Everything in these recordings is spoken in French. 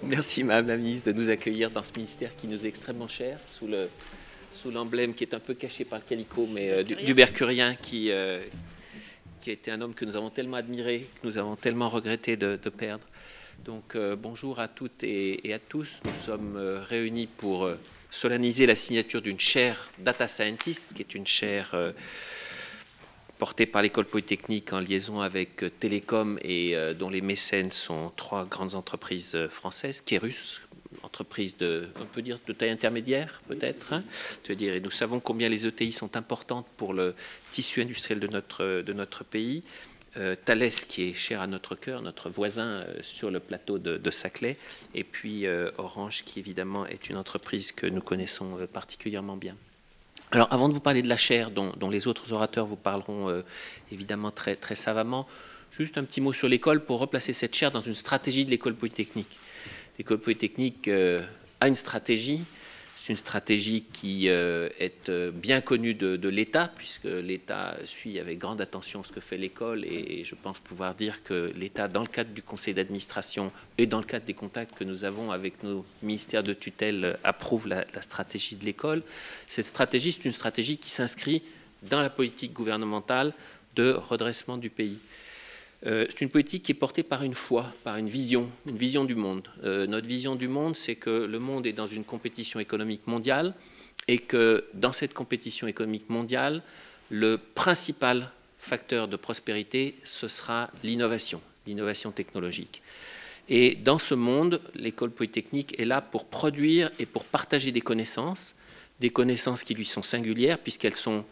Merci Madame la Ministre de nous accueillir dans ce ministère qui nous est extrêmement cher, sous l'emblème qui est un peu caché par le calicot, mais du Bercurien qui a été un homme que nous avons tellement admiré, que nous avons tellement regretté de perdre. Donc bonjour à toutes et à tous. Nous sommes réunis pour solenniser la signature d'une chaire Data Scientist, qui est une chaire portée par l'École Polytechnique en liaison avec Télécom et dont les mécènes sont trois grandes entreprises françaises, Kérus, entreprise on peut dire de taille intermédiaire peut-être, hein, et nous savons combien les ETI sont importantes pour le tissu industriel de notre pays. Thales, qui est cher à notre cœur, notre voisin sur le plateau de Saclay, et puis Orange, qui évidemment est une entreprise que nous connaissons particulièrement bien. Alors, avant de vous parler de la chaire, dont les autres orateurs vous parleront évidemment très, très savamment, juste un petit mot sur l'école pour replacer cette chaire dans une stratégie de l'École Polytechnique. L'École Polytechnique a une stratégie. C'est une stratégie qui est bien connue de l'État, puisque l'État suit avec grande attention ce que fait l'école, et je pense pouvoir dire que l'État, dans le cadre du conseil d'administration et dans le cadre des contacts que nous avons avec nos ministères de tutelle, approuve la stratégie de l'école. Cette stratégie, c'est une stratégie qui s'inscrit dans la politique gouvernementale de redressement du pays. C'est une politique qui est portée par une foi, par une vision du monde. Notre vision du monde, c'est que le monde est dans une compétition économique mondiale et que dans cette compétition économique mondiale, le principal facteur de prospérité, ce sera l'innovation technologique. Et dans ce monde, l'École Polytechnique est là pour produire et pour partager des connaissances qui lui sont singulières puisqu'elles sont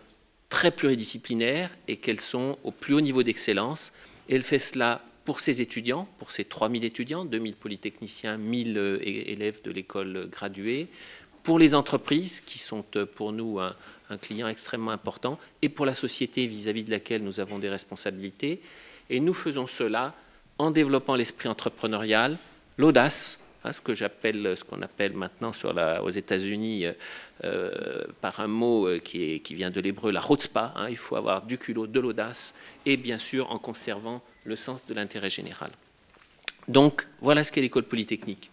très pluridisciplinaires et qu'elles sont au plus haut niveau d'excellence. Elle fait cela pour ses étudiants, pour ses 3000 étudiants, 2000 polytechniciens, 1000 élèves de l'école gradués, pour les entreprises qui sont pour nous un client extrêmement important, et pour la société vis-à-vis de laquelle nous avons des responsabilités. Et nous faisons cela en développant l'esprit entrepreneurial, l'audace, ce qu'on appelle maintenant aux États-Unis par un mot qui vient de l'hébreu, la chutzpah. Il faut avoir du culot, de l'audace, et bien sûr en conservant le sens de l'intérêt général. Donc voilà ce qu'est l'École Polytechnique.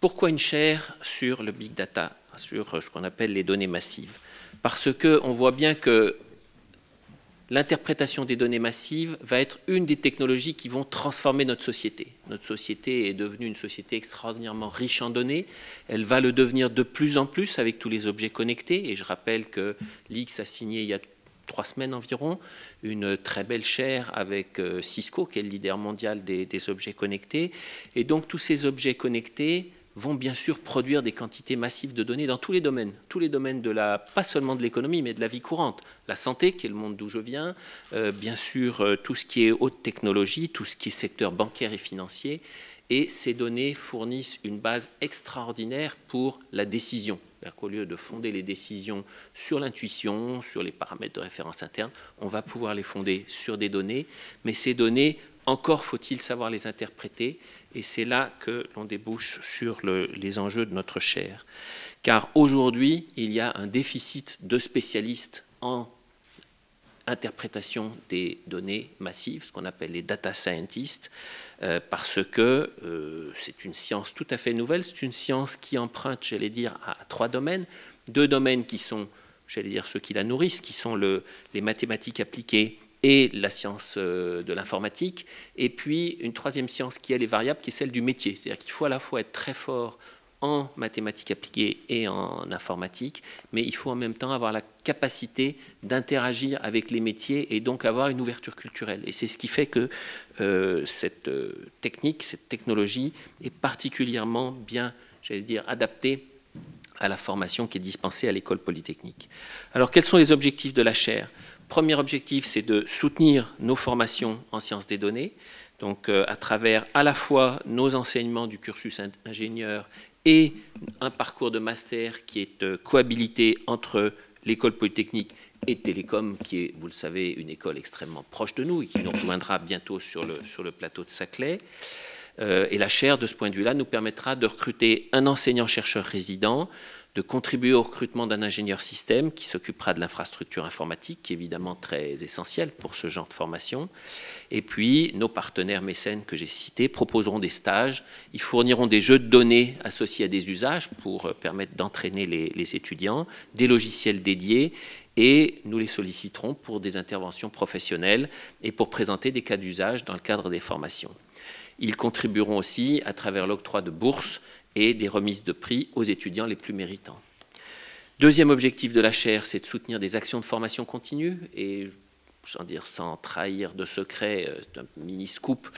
Pourquoi une chaire sur le big data, sur ce qu'on appelle les données massives? Parce qu'on voit bien que l'interprétation des données massives va être une des technologies qui vont transformer notre société. Notre société est devenue une société extraordinairement riche en données. Elle va le devenir de plus en plus avec tous les objets connectés. Et je rappelle que l'IX a signé il y a 3 semaines environ une très belle chaire avec Cisco, qui est le leader mondial des objets connectés. Et donc tous ces objets connectés vont bien sûr produire des quantités massives de données dans tous les domaines pas seulement de l'économie, mais de la vie courante. La santé, qui est le monde d'où je viens, bien sûr tout ce qui est haute technologie, tout ce qui est secteur bancaire et financier, et ces données fournissent une base extraordinaire pour la décision. C'est-à-dire qu'au lieu de fonder les décisions sur l'intuition, sur les paramètres de référence interne, on va pouvoir les fonder sur des données, mais ces données, encore faut-il savoir les interpréter, et c'est là que l'on débouche sur les enjeux de notre chaire. Car aujourd'hui, il y a un déficit de spécialistes en interprétation des données massives, ce qu'on appelle les data scientists, parce que c'est une science tout à fait nouvelle, c'est une science qui emprunte, j'allais dire, à 3 domaines. 2 domaines qui sont, j'allais dire, ceux qui la nourrissent, qui sont les mathématiques appliquées et la science de l'informatique, et puis une 3e science qui, elle, est variable, qui est celle du métier. C'est-à-dire qu'il faut à la fois être très fort en mathématiques appliquées et en informatique, mais il faut en même temps avoir la capacité d'interagir avec les métiers et donc avoir une ouverture culturelle. Et c'est ce qui fait que cette technique, cette technologie est particulièrement bien, j'allais dire, adaptée à la formation qui est dispensée à l'École Polytechnique. Alors, quels sont les objectifs de la chaire ? Premier objectif, c'est de soutenir nos formations en sciences des données, donc à travers à la fois nos enseignements du cursus ingénieur et un parcours de master qui est cohabilité entre l'École Polytechnique et Télécom, qui est, vous le savez, une école extrêmement proche de nous et qui nous rejoindra bientôt sur le plateau de Saclay. Et la chaire, de ce point de vue-là, nous permettra de recruter un enseignant-chercheur résident, de contribuer au recrutement d'un ingénieur système qui s'occupera de l'infrastructure informatique, qui est évidemment très essentielle pour ce genre de formation. Et puis, nos partenaires mécènes que j'ai cités proposeront des stages. Ils fourniront des jeux de données associés à des usages pour permettre d'entraîner les étudiants, des logiciels dédiés, et nous les solliciterons pour des interventions professionnelles et pour présenter des cas d'usage dans le cadre des formations. Ils contribueront aussi à travers l'octroi de bourses et des remises de prix aux étudiants les plus méritants. Deuxième objectif de la chaire, c'est de soutenir des actions de formation continue et, sans trahir de secret, c'est un mini-scoop,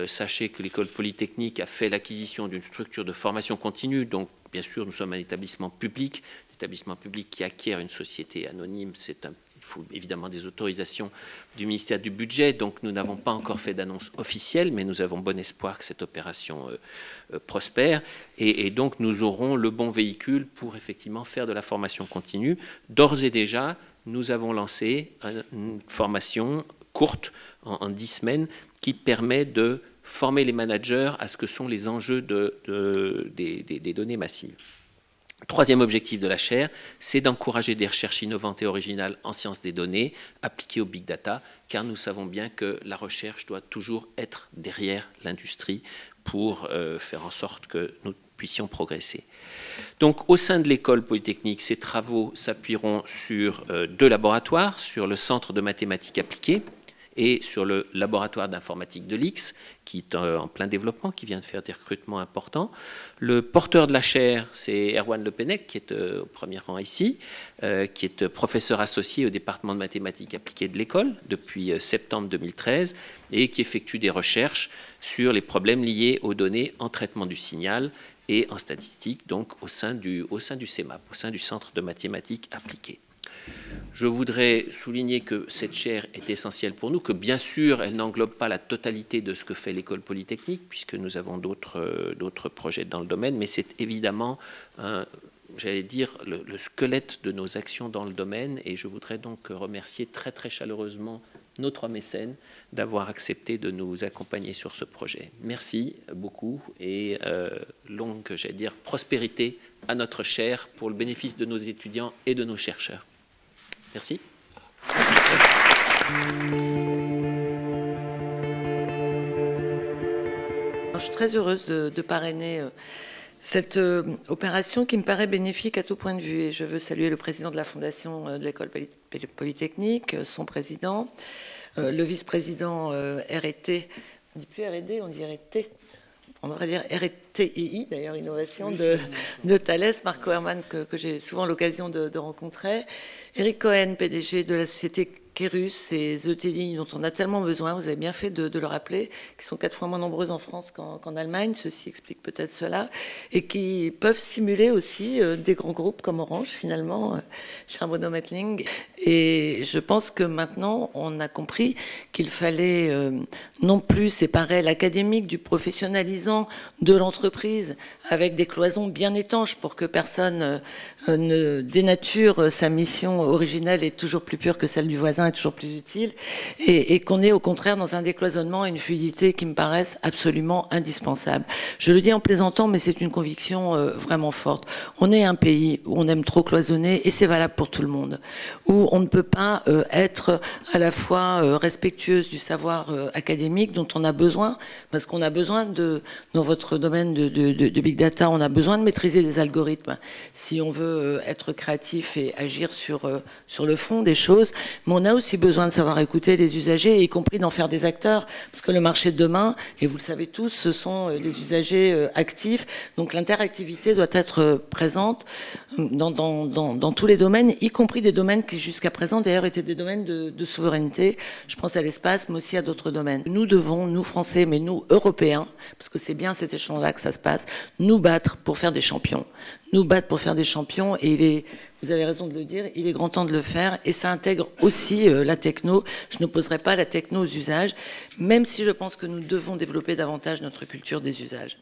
sachez que l'école polytechnique a fait l'acquisition d'une structure de formation continue, donc bien sûr nous sommes un établissement public qui acquiert une société anonyme, il faut évidemment des autorisations du ministère du Budget, donc nous n'avons pas encore fait d'annonce officielle, mais nous avons bon espoir que cette opération prospère, et donc nous aurons le bon véhicule pour effectivement faire de la formation continue. D'ores et déjà, nous avons lancé une formation courte, en 10 semaines, qui permet de former les managers à ce que sont les enjeux des données massives. Troisième objectif de la chaire, c'est d'encourager des recherches innovantes et originales en sciences des données appliquées au big data, car nous savons bien que la recherche doit toujours être derrière l'industrie pour faire en sorte que nous puissions progresser. Donc, au sein de l'école polytechnique, ces travaux s'appuieront sur 2 laboratoires, sur le centre de mathématiques appliquées et sur le laboratoire d'informatique de l'X, qui est en plein développement, qui vient de faire des recrutements importants. Le porteur de la chaire, c'est Erwan Le Pennec, qui est au premier rang ici, qui est professeur associé au département de mathématiques appliquées de l'école depuis septembre 2013, et qui effectue des recherches sur les problèmes liés aux données en traitement du signal et en statistique, donc au sein du CEMAP, au sein du Centre de mathématiques appliquées. Je voudrais souligner que cette chaire est essentielle pour nous, que bien sûr, elle n'englobe pas la totalité de ce que fait l'école polytechnique, puisque nous avons d'autres projets dans le domaine, mais c'est évidemment, j'allais dire, le squelette de nos actions dans le domaine, et je voudrais donc remercier très très chaleureusement nos 3 mécènes d'avoir accepté de nous accompagner sur ce projet. Merci beaucoup et longue, j'allais dire, prospérité à notre chaire pour le bénéfice de nos étudiants et de nos chercheurs. Merci. Je suis très heureuse de parrainer cette opération qui me paraît bénéfique à tout point de vue. Et je veux saluer le président de la Fondation de l'école polytechnique, son président, le vice-président R&T, on ne dit plus R&D, on dit R&T. On devrait dire RTII, d'ailleurs, innovation de Thales, Marco Herman, que j'ai souvent l'occasion de rencontrer. Eric Cohen, PDG de la société Kerus, ces ETI dont on a tellement besoin, vous avez bien fait de le rappeler, qui sont 4 fois moins nombreuses en France qu'en Allemagne, ceci explique peut-être cela, et qui peuvent stimuler aussi des grands groupes comme Orange, finalement, chez Bruno Mettling. Et je pense que maintenant, on a compris qu'il fallait non plus séparer l'académique du professionnalisant de l'entreprise avec des cloisons bien étanches pour que personne ne dénature sa mission originelle et toujours plus pure que celle du voisin, est toujours plus utile, et qu'on est au contraire dans un décloisonnement et une fluidité qui me paraissent absolument indispensables. Je le dis en plaisantant, mais c'est une conviction vraiment forte. On est un pays où on aime trop cloisonner, et c'est valable pour tout le monde, où on ne peut pas être à la fois respectueuse du savoir académique dont on a besoin, parce qu'on a besoin dans votre domaine de big data, on a besoin de maîtriser des algorithmes si on veut être créatif et agir sur le fond des choses, mais on a aussi besoin de savoir écouter les usagers, y compris d'en faire des acteurs, parce que le marché de demain, et vous le savez tous, ce sont les usagers actifs, donc l'interactivité doit être présente dans tous les domaines, y compris des domaines qui jusqu'à présent d'ailleurs étaient des domaines de souveraineté, je pense à l'espace, mais aussi à d'autres domaines. Nous devons, nous Français, mais nous Européens, parce que c'est bien cet échelon-là que ça se passe, nous battre pour faire des champions. Nous battre pour faire des champions, et vous avez raison de le dire, il est grand temps de le faire, et ça intègre aussi la techno. Je n'opposerai pas la techno aux usages, même si je pense que nous devons développer davantage notre culture des usages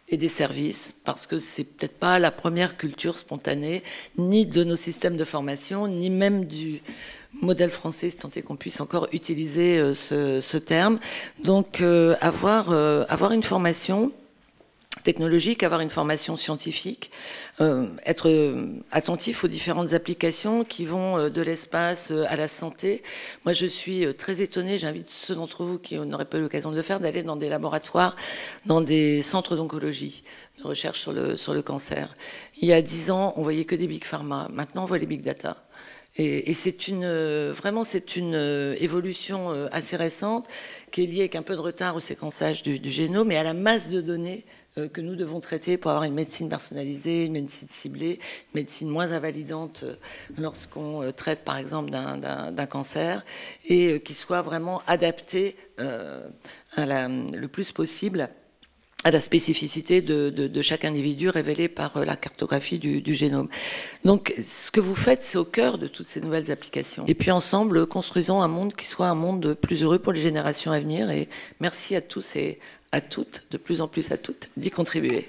et des services, parce que c'est peut-être pas la première culture spontanée, ni de nos systèmes de formation, ni même du modèle français, si tant est qu'on puisse encore utiliser ce terme. Donc avoir une formation technologique, avoir une formation scientifique, être attentif aux différentes applications qui vont de l'espace à la santé. Moi, je suis très étonnée, j'invite ceux d'entre vous qui n'auraient pas eu l'occasion de le faire, d'aller dans des laboratoires, dans des centres d'oncologie, de recherche sur le cancer. Il y a 10 ans, on voyait que des big pharma. Maintenant, on voit les big data. Et c'est vraiment une évolution assez récente qui est liée avec un peu de retard au séquençage du génome et à la masse de données que nous devons traiter pour avoir une médecine personnalisée, une médecine ciblée, une médecine moins invalidante lorsqu'on traite par exemple d'un cancer et qui soit vraiment adaptée le plus possible à la spécificité de chaque individu révélée par la cartographie du génome. Donc, ce que vous faites, c'est au cœur de toutes ces nouvelles applications. Et puis, ensemble, construisons un monde qui soit un monde plus heureux pour les générations à venir. Et merci à tous et à toutes, de plus en plus à toutes, d'y contribuer.